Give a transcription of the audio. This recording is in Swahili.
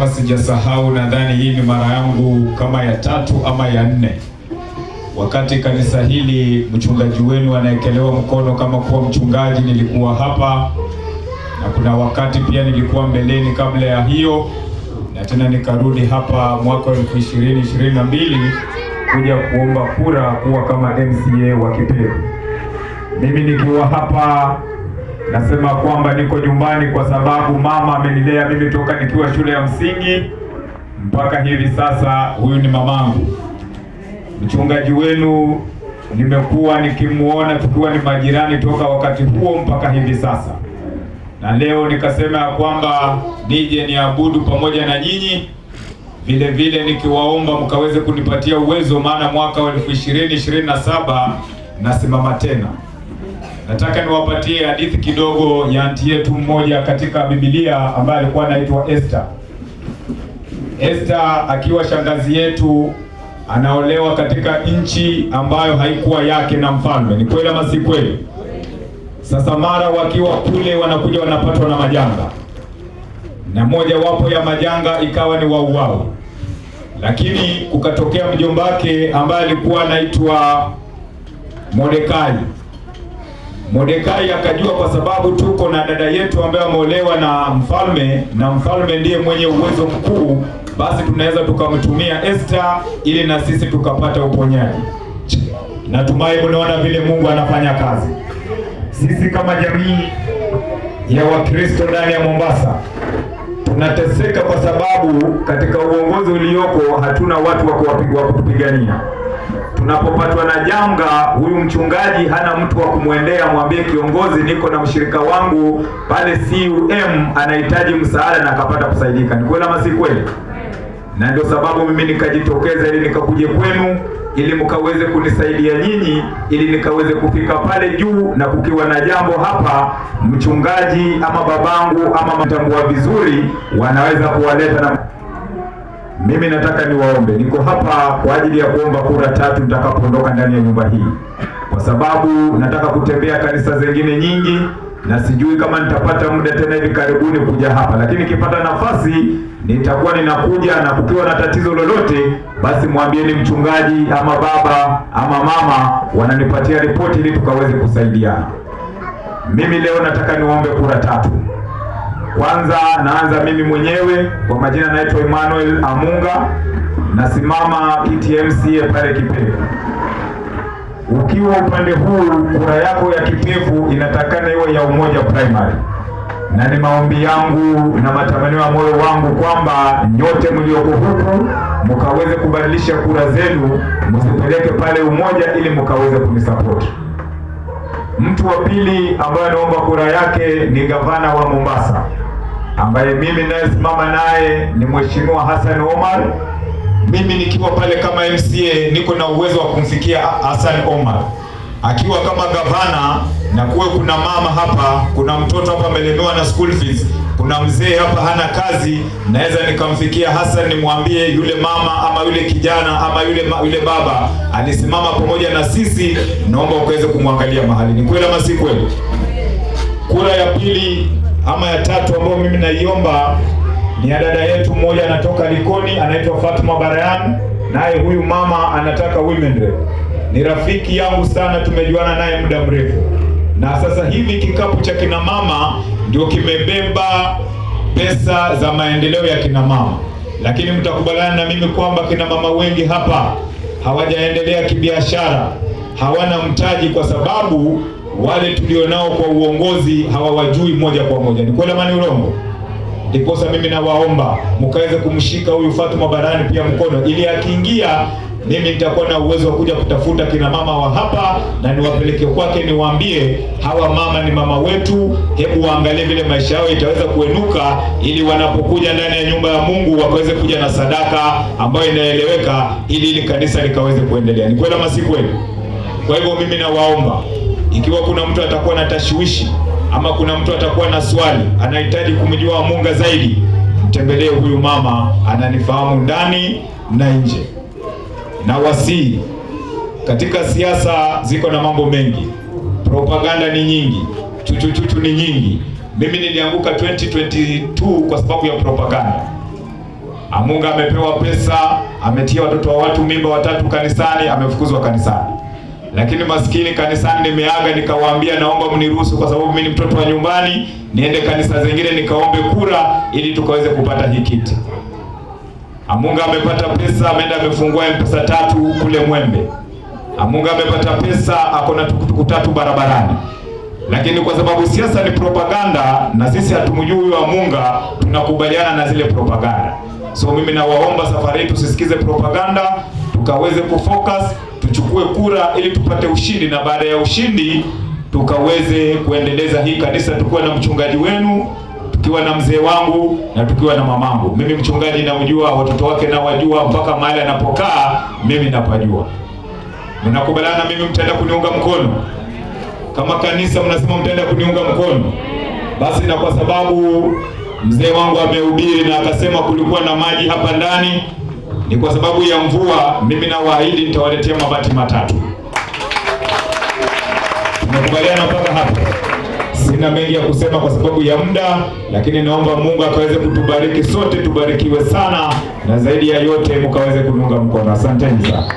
Kama sijasahau, nadhani hii ni mara yangu kama ya 3 ama ya 4. Wakati kanisa hili mchungaji wenu anaekelewa mkono kama kuwa mchungaji, nilikuwa hapa, na kuna wakati pia nilikuwa mbeleni kabla ya hiyo, na tena nikarudi hapa mwaka 2022 kuja kuomba kura kuwa kama MCA wa Kipevu. Mimi nikiwa hapa nasema kwamba niko nyumbani kwa sababu mama amenilea mimi toka nikiwa shule ya msingi mpaka hivi sasa. Huyu ni mamangu. Mchungaji wenu nimekuwa nikimuona tukiwa ni majirani toka wakati huo mpaka hivi sasa, na leo nikasema ya kwamba nije niabudu pamoja na nyinyi, vile vile nikiwaomba mkaweze kunipatia uwezo, maana mwaka wa 2027 nasimama tena. Nataka niwapatie hadithi kidogo ya anti yetu mmoja katika Biblia ambaye alikuwa anaitwa Esther. Esther akiwa shangazi yetu anaolewa katika nchi ambayo haikuwa yake na mfalme. Ni kweli ama si kweli? Sasa mara wakiwa kule wanakuja wanapatwa na majanga, na moja wapo ya majanga ikawa ni wauawe. Lakini kukatokea mjombake ambaye alikuwa anaitwa Mordekai. Mordekai akajua kwa sababu tuko na dada yetu ambaye ameolewa na mfalme ndiye mwenye uwezo mkuu, basi tunaweza tukamtumia Esther ili na sisi tukapata uponyaji. Natumai mnaona vile Mungu anafanya kazi. Sisi kama jamii ya Wakristo ndani ya Mombasa tunateseka kwa sababu katika uongozi ulioko hatuna watu wa kutupigania. Tunapopatwa na janga, huyu mchungaji hana mtu wa kumwendea mwambie, kiongozi, niko na mshirika wangu pale CUM anahitaji msaada, na akapata kusaidika. Ni kweli ama si kweli? Na ndio sababu mimi nikajitokeza ili nikakuje kwenu ili mkaweze kunisaidia nyinyi, ili nikaweze kufika pale juu, na kukiwa na jambo hapa mchungaji ama babangu ama mtambua vizuri wanaweza kuwaleta. Na mimi nataka niwaombe, niko hapa kwa ajili ya kuomba kura 3 nitakapoondoka ndani ya nyumba hii, kwa sababu nataka kutembea kanisa zingine nyingi, na sijui kama nitapata muda tena hivi karibuni kuja hapa, lakini nikipata nafasi nitakuwa ninakuja, na kukiwa na tatizo lolote basi mwambieni mchungaji ama baba ama mama wananipatia ripoti ili tukaweze kusaidiana. Mimi leo nataka niwaombe kura 3. Kwanza naanza mimi mwenyewe, kwa majina naitwa Emmanuel Amunga, nasimama kiti MCA pale Kipevu. Ukiwa upande huu, kura yako ya Kipevu inatakana iwe ya Umoja Primary, na ni maombi yangu na matamanio ya moyo wangu kwamba nyote mlioko huku mkaweze kubadilisha kura zenu, msipeleke pale Umoja ili mkaweze kunisupport. Mtu wa pili ambaye naomba kura yake ni gavana wa Mombasa, ambaye mimi naye simama naye ni Mheshimiwa Hassan Omar. Mimi nikiwa pale kama MCA niko na uwezo wa kumfikia Hassan Omar. Akiwa kama gavana, na kuwe kuna mama hapa, kuna mtoto hapa amelemewa na school fees, kuna mzee hapa hana kazi, naweza nikamfikia Hassan nimwambie yule mama ama yule kijana ama yule baba alisimama pamoja na sisi, naomba ukaweze kumwangalia mahali. Ni kweli ama si kweli? Kura ya pili ama ya 3 ambayo mimi naiomba ni ya dada yetu mmoja anatoka Likoni, anaitwa Fatuma Barayan. Naye huyu mama anataka women rep. Ni rafiki yangu sana, tumejuana naye muda mrefu, na sasa hivi kikapu cha kina mama ndio kimebeba pesa za maendeleo ya kina mama. Lakini mtakubaliana na mimi kwamba kina mama wengi hapa hawajaendelea kibiashara, hawana mtaji, kwa sababu wale tulionao kwa uongozi hawawajui moja kwa moja. Ni kweli ama ni urongo? Ndiposa mimi nawaomba mkaweze kumshika huyu Fatuma Barani pia mkono, ili akiingia mimi nitakuwa na uwezo wa kuja kutafuta kina mama wa hapa na niwapeleke kwake, niwaambie hawa mama ni mama wetu, hebu waangalie vile maisha yao itaweza kuenuka, ili wanapokuja ndani ya nyumba ya Mungu wakaweze kuja na sadaka ambayo inaeleweka, ili kanisa likaweze kuendelea. Ni kweli ama si kweli? Kwa hivyo mimi nawaomba, ikiwa kuna mtu atakuwa na tashwishi ama kuna mtu atakuwa na swali, anahitaji kumjua Mungu zaidi, mtembelee huyu mama, ananifahamu ndani na nje. Na wasi katika siasa ziko na mambo mengi, propaganda ni nyingi, chuchu ni nyingi. Mimi nilianguka 2022 kwa sababu ya propaganda. Amunga amepewa pesa, ametia watoto wa watu mimba 3 kanisani, amefukuzwa kanisani. Lakini maskini kanisani nimeaga, nikawaambia naomba mniruhusu kwa sababu mimi ni mtoto wa nyumbani, niende kanisa zingine nikaombe kura ili tukaweze kupata hii kiti. Amunga amepata pesa, ameenda amefungua M-Pesa 3 kule Mwembe. Amunga amepata pesa, akona tukutuku 3 barabarani. Lakini kwa sababu siasa ni propaganda na sisi hatumjui huyo Amunga, tunakubaliana na zile propaganda. So mimi nawaomba safari hii tusisikize propaganda, tukaweze kufocus, tuchukue kura ili tupate ushindi, na baada ya ushindi tukaweze kuendeleza hii kanisa, tukiwa na mchungaji wenu, tukiwa na mzee wangu na tukiwa na mamangu. Mimi mchungaji namjua, watoto wake na wajua, mpaka mahali anapokaa mimi napajua. Mnakubaliana mimi mtaenda kuniunga mkono? Kama kanisa mnasema mtaenda kuniunga mkono? Basi na kwa sababu mzee wangu amehubiri na akasema kulikuwa na maji hapa ndani, ni kwa sababu ya mvua, mimi nawaahidi nitawaletea mabati 3. Tumekubaliana mpaka hapo. Sina mengi ya kusema kwa sababu ya muda, lakini naomba Mungu akaweze kutubariki sote, tubarikiwe sana, na zaidi ya yote mkaweze kuniunga mkono. Asanteni sana.